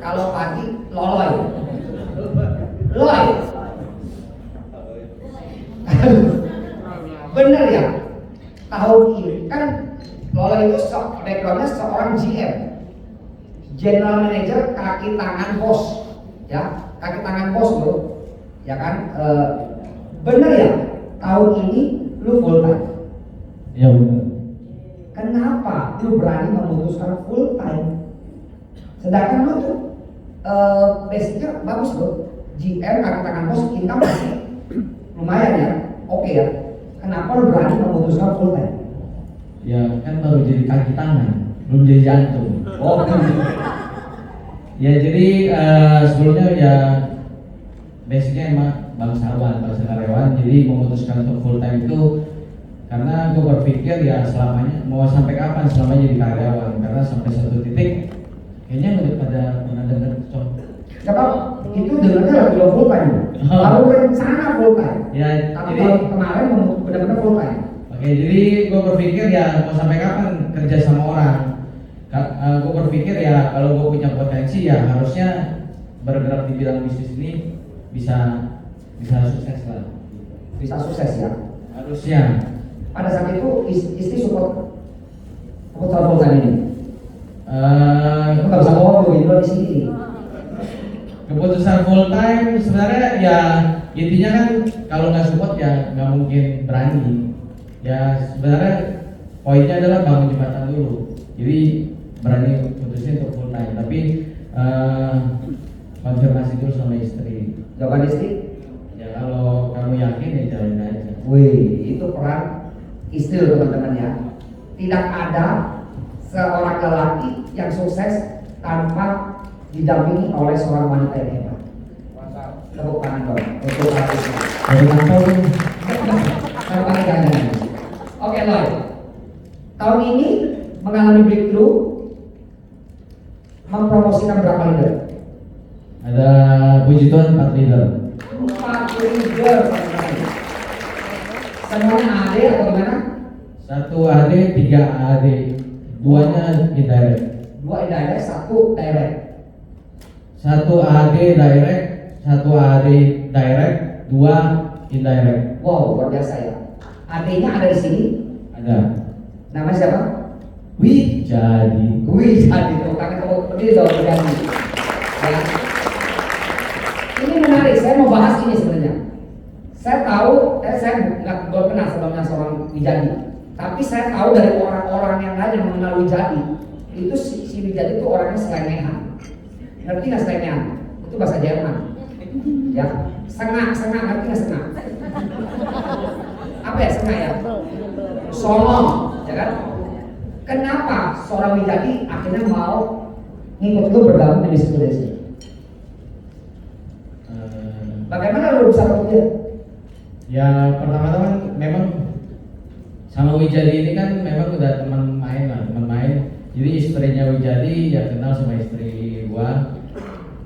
Kalau pagi loloy. Loloy. Bener ya? Tahun ini kan loloy itu backgroundnya seorang GM, General Manager kaki tangan bos, ya kaki tangan bos loh, ya kan? Bener ya? Tahun ini lu full time? Ya benar. Kenapa lu berani memutuskan full time? Sedangkan lu tuh basicnya bagus loh, GM kaki tangan bos, income masih lumayan ya, oke ya. Kenapa lu berani memutuskan full time? Ya kan baru jadi kaki tangan, belum jadi jantung. Oh, Ya jadi sebelumnya ya basicnya emang bangsa karyawan. Jadi memutuskan untuk full time itu karena gue berpikir ya selamanya mau sampai kapan selamanya jadi karyawan. Karena sampai satu titik kayaknya udah pada pernah dengar cok. Kenapa? Itu dengarnya lagi lo full time, baru rencana full time. Ya Tapi jadi kalau kemarin benar-benar full time. oke, jadi gue berpikir ya mau sampai kapan kerja sama orang. Gue berpikir ya kalau gue punya potensi ya harusnya bergerak di bidang bisnis ini bisa sukses lah. Bisa sukses ya. Harusnya. Pada saat itu istri support keputusan full time ini. Kamu nggak bisa ngomong tuh, ini lo di sini. Keputusan full time sebenarnya ya intinya kan kalau nggak support ya nggak mungkin berani. Ya sebenarnya poinnya adalah bangun jembatan dulu. Jadi berani putusin untuk full time, tapi konfirmasi dulu sama istri. Jawaban istri? Ya kalau kamu yakin ya jalanin aja. Wih, itu peran istri loh teman-teman ya. Tidak ada seorang lelaki yang sukses tanpa didampingi oleh seorang wanita yang hebat. Tepuk tangan dong untuk artisnya. Dari kantor Taruh tangan jangan. Oke Lloyd, tahun ini mengalami breakthrough, mempromosikan berapa leader? ada puji Tuhan 4 leader. 4 leader. Semuanya AD atau gimana? 1 AD, 3 AD, 2-nya indirect. 2 indirect, 1 direct. 1 AD direct, 1 AD direct, 2 indirect. Wow, luar biasa ya. AD-nya ada di sini. Ada. Namanya siapa? Wih, jadi. Wih, tadi tuh kakek kamu berdiri dong berani. Ya. Ini menarik, saya mau bahas ini sebenarnya. Saya tahu, saya nggak belum kenal sebelumnya seorang Wijadi, tapi saya tahu dari orang-orang yang lain yang mengenal Wijadi, itu si Wijadi itu orangnya selengehan. Ngerti nggak selengehan? Itu bahasa Jerman. Ya, sengak, ngerti nggak sengak? Apa ya sengak ya? Songong, ya kan? Kenapa seorang Wijadi akhirnya mau ngikut lu bergabung di bisnis? Bagaimana lu bisa ikut dia? Ya pertama-tama memang sama Wijadi ini kan memang udah teman main lah, teman main. Jadi istrinya Wijadi ya kenal sama istri gua.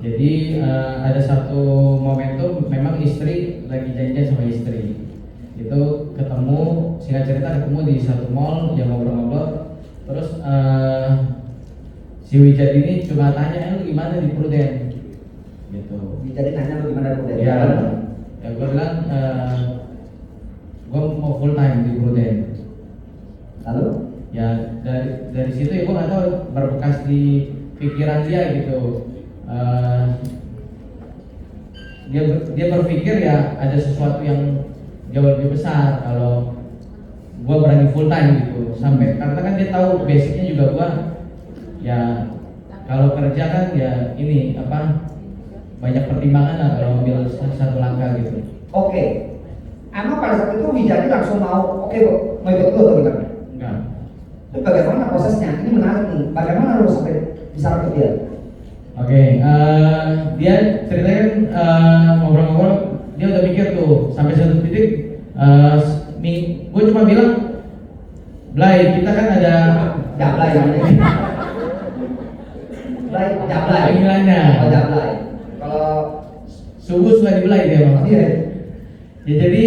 Jadi ada satu momentum memang istri lagi janjian sama istri. Itu ketemu, singkat cerita ketemu di satu mall, dia ngobrol-ngobrol. Terus si Wijadi ini cuma tanya, lu gimana di Pruden? Gitu. Wijadi nanya lu gimana Pruden? Ya, ya gue bilang gue mau full time di Pruden. Lalu? Ya dari situ ya gue nggak tahu berbekas di pikiran dia gitu. Dia berpikir ya ada sesuatu yang jauh lebih besar kalau gue berani full time gitu. Sampai karena kan dia tahu basicnya juga gue ya kalau kerja kan ya ini apa banyak pertimbangan lah kalau ambil satu langkah gitu. Oke. Emang pada saat itu Wijadi langsung mau, oke kok, mau ikut lu atau gimana? Enggak. Itu bagaimana prosesnya? Ini menarik nih. Bagaimana lu sampai bisa ikut dia? Oke, dia ceritanya ngobrol-ngobrol, dia udah mikir tuh sampai satu titik. Gue cuma bilang, Blay, kita kan ada Jablay namanya. Jablay. panggilannya. Oh Jablay. Kalau Subuh suka di Blay dia bang. iya. Ya jadi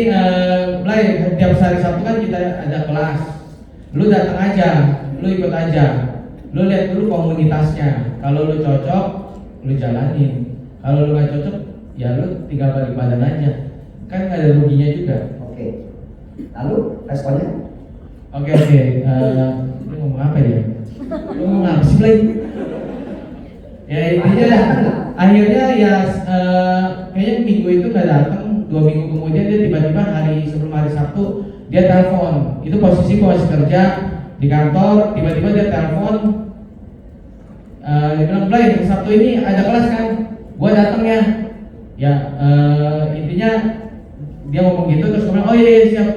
Blay tiap hari Sabtu kan kita ada kelas. Lu datang aja, lu ikut aja. lu lihat dulu komunitasnya. Kalau lu cocok, lu jalanin. Kalau lu nggak cocok, ya lu tinggal balik badan aja. Kan nggak ada ruginya juga. Oke. Lalu responnya? Oke. Lu ngomong apa ya? Lu ngomong apa sih lagi? Ya intinya akhirnya ya kayaknya minggu itu nggak datang. 2 minggu kemudian dia tiba-tiba sebelum hari Sabtu dia telepon. Itu posisi gua masih kerja di kantor. Tiba-tiba dia telepon. Dia bilang, "Blay, Sabtu ini ada kelas kan? Gua datang ya." Ya intinya dia ngomong gitu terus gua bilang, "Oh iya siap.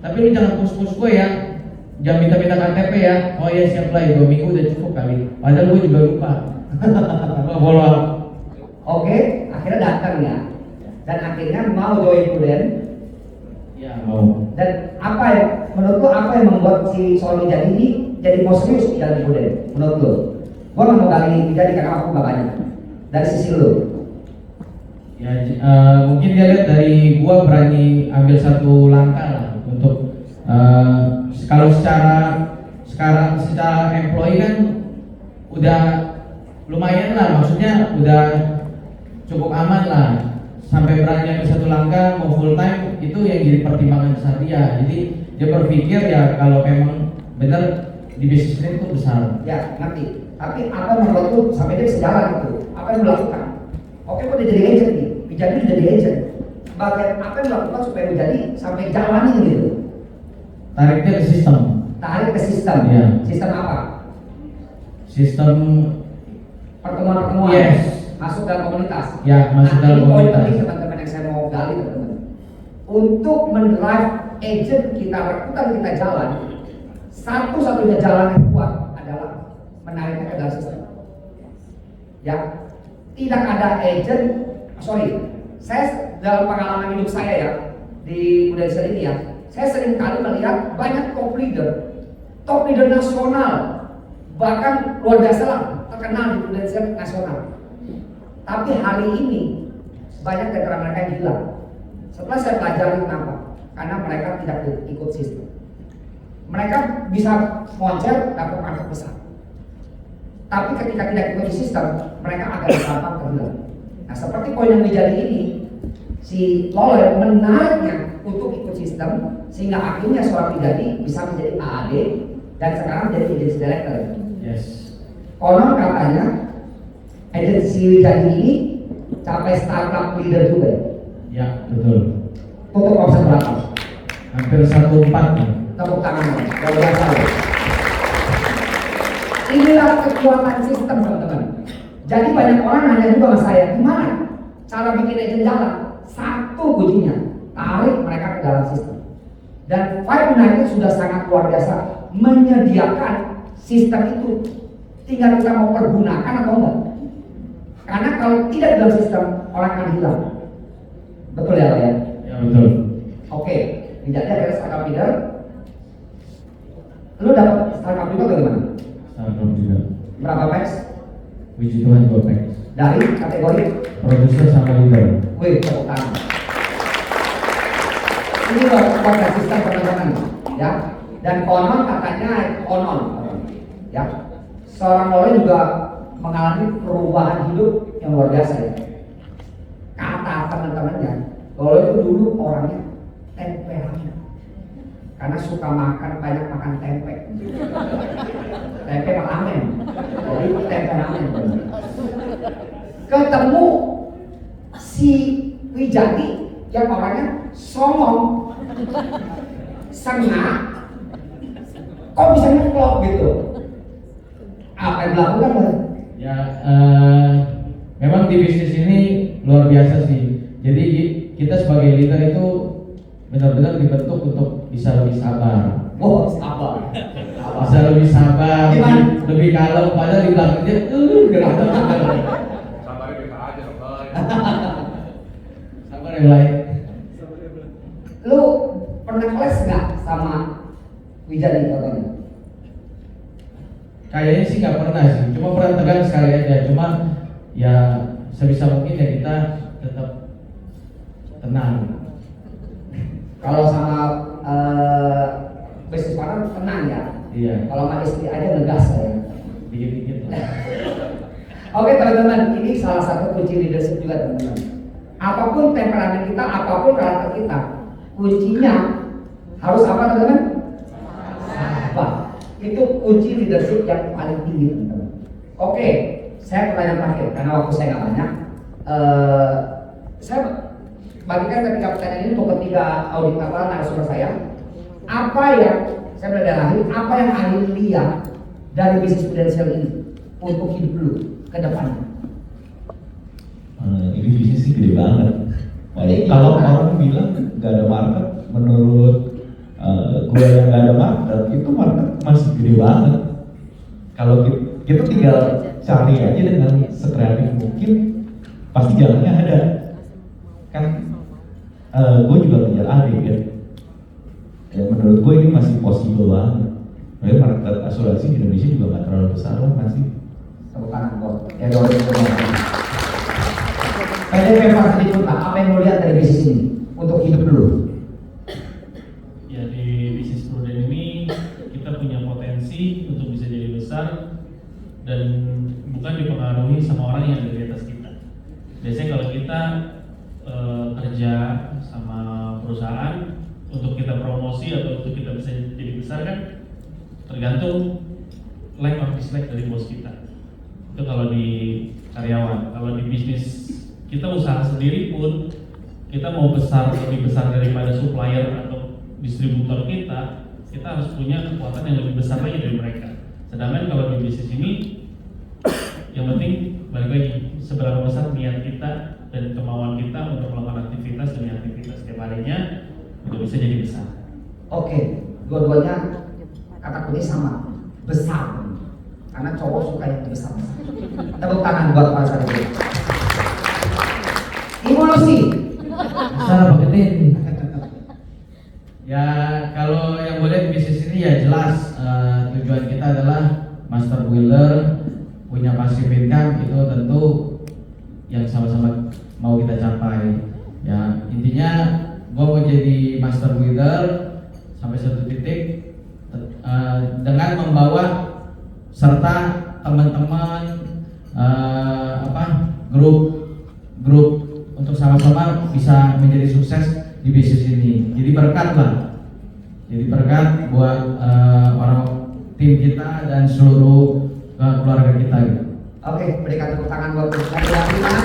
Tapi lu jangan push-push gue ya. Jangan minta-minta KTP ya." "Oh iya siap lah, 2 minggu udah cukup kali." Padahal gue juga lupa. Follow up. Oke, akhirnya datang ya. Dan akhirnya mau join Puden. Ya mau. Dan apa yang menurut lo apa yang membuat si Soal Wijadi ini jadi mau serius di dalam Puden? Menurut lo? Gua nggak mau gali Wijadi karena aku nggak banyak. Dari sisi lo? Ya mungkin dia lihat dari gua berani ambil satu langkah lah untuk kalau sekarang secara employee kan udah lumayan lah, maksudnya udah cukup aman lah. Sampai berani ambil satu langkah mau full time itu yang jadi pertimbangan besar dia. Jadi dia berpikir ya kalau memang benar di bisnis ini itu besar. Ya ngerti. Tapi apa yang membuat lu sampai dia bisa jalan itu? Apa yang lu lakukan? Oke, gua udah jadi agent nih. Wijadi udah jadi agent. Bagian apa yang lu lakukan supaya Wijadi sampai jalanin gitu? Tariknya ke sistem. Tarik ke sistem. Ya. Sistem apa? Sistem Pertemuan-pertemuan. Yes. Masuk dalam komunitas. Ya, masuk dalam ini poin komunitas. penting teman-teman yang saya mau gali teman-teman. Untuk mendrive agent kita, rekrutan kita jalan, satu-satunya jalan yang kuat adalah menariknya ke dalam sistem. Ya, tidak ada agent. Saya dalam pengalaman hidup saya ya di Prudential ini ya, saya sering kali melihat banyak top leader nasional, bahkan luar biasa lah terkenal di Prudential nasional. Tapi hari ini banyak dari mereka yang hilang. Setelah saya pelajari kenapa? Karena mereka tidak ikut sistem. Mereka bisa moncer dapat market besar. Tapi ketika tidak ikut sistem, mereka akan gampang terhilang. Nah, seperti poin yang menjadi ini, si Lawler menariknya untuk ikut sistem sehingga akhirnya seorang Wijadi bisa menjadi AAD dan sekarang menjadi agency director. Yes. Konon katanya agensi Wijadi ini capai startup leader juga. Ya betul. Tutup omset berapa? Hampir 1/4 nih. Tepuk tangan. Luar biasa. Inilah kekuatan sistem teman-teman. Jadi banyak orang nanya juga sama saya, gimana cara bikin agent jalan? Satu kuncinya, tarik mereka ke dalam sistem. Dan Five United sudah sangat luar biasa menyediakan sistem itu. Tinggal kita mau pergunakan atau enggak. Karena kalau tidak dalam sistem, orang akan hilang. Betul ya Pak ya? Ya betul. Oke, jadi ada startup leader. Lu dapat startup leader dari mana? Startup juga. Berapa packs? Puji Tuhan 2 packs. Dari kategori? Produser sama leader. Wih, tepuk tangan. Ini loh kekuatan sistem teman-teman, ya. Dan konon katanya ya. Seorang lawyer juga mengalami perubahan hidup yang luar biasa ya. Kata teman-temannya, lawyer itu dulu orangnya temperamen. Karena suka banyak makan tempe. Tempe ramen. Jadi temperamen. Ketemu si Wijadi yang orangnya songong, sengak, kok bisa ngeklop gitu? Apa yang dilakukan? Ya memang di bisnis ini luar biasa sih. Jadi kita sebagai leader itu benar-benar dibentuk untuk bisa lebih sabar. Oh, sabar. Bisa lebih sabar, Gimana? lebih kalem. Padahal di belakang dia gerak banget. Sabarnya kita aja dong, Boy. Sabar yang lain. Lu pernah kelas nggak sama Wijadi contohnya? Kayaknya sih nggak pernah sih, cuma pernah tegang sekali aja. Cuma ya sebisa mungkin ya kita tetap tenang. Kalau sama bisnis partner tenang ya. Iya. Kalau sama istri aja ngegas saya. dikit-dikit lah. Oke teman-teman, ini salah satu kunci leadership juga teman-teman. Apapun temperamen kita, apapun karakter kita, kuncinya harus apa teman-teman? Sabar. Itu kunci leadership yang paling tinggi teman-teman. Oke, saya pertanyaan terakhir karena waktu saya nggak banyak. Saya bagikan ketika pertanyaan ini untuk ketiga audit narasumber saya. Apa yang saya berdalami, apa yang ahli lihat dari bisnis prudential ini untuk hidup dulu ke depannya? Ini bisnis sih gede banget. Gede Kalau banget. orang bilang gak ada market, menurut gue yang gak ada market, itu market masih gede banget. Kalau kita tinggal cari aja dengan sekreatif mungkin, pasti jalannya ada. Kan gue juga ngejar adik kan. Ya menurut gue ini masih possible banget. Makanya market asuransi di Indonesia juga gak terlalu besar lah masih. Tepuk tangan bos. Ya dong. PDP Pak sedikit Pak, apa yang mau lihat dari bisnis ini untuk hidup dulu? Ya di bisnis prudent ini kita punya potensi untuk bisa jadi besar dan bukan dipengaruhi sama orang yang ada di atas kita. Biasanya kalau kita kerja sama perusahaan untuk kita promosi atau untuk kita bisa jadi besar kan tergantung like or dislike dari bos kita. Itu kalau di karyawan. Kalau di bisnis kita usaha sendiri pun kita mau besar lebih besar daripada supplier atau distributor kita harus punya kekuatan yang lebih besar lagi dari mereka. Sedangkan kalau di bisnis ini yang penting balik lagi seberapa besar niat kita dan kemauan kita untuk melakukan aktivitas demi aktivitas setiap harinya untuk bisa jadi besar. Oke, dua-duanya kata kunci sama, besar. Karena cowok suka yang besar. Tepuk tangan buat Pak Sarif. Evolusi. Besar apa gede nih? Ya kalau yang boleh di bisnis ini ya jelas tujuan kita adalah master builder, punya passive income, itu tentu yang sama-sama mau kita capai. Ya intinya gua mau jadi master builder sampai satu titik dengan membawa serta teman-teman grup untuk sama-sama bisa menjadi sukses di bisnis ini. Jadi berkat lah. Jadi berkat buat orang tim kita dan seluruh keluarga kita gitu. Oke, berikan tepuk tangan buat kita.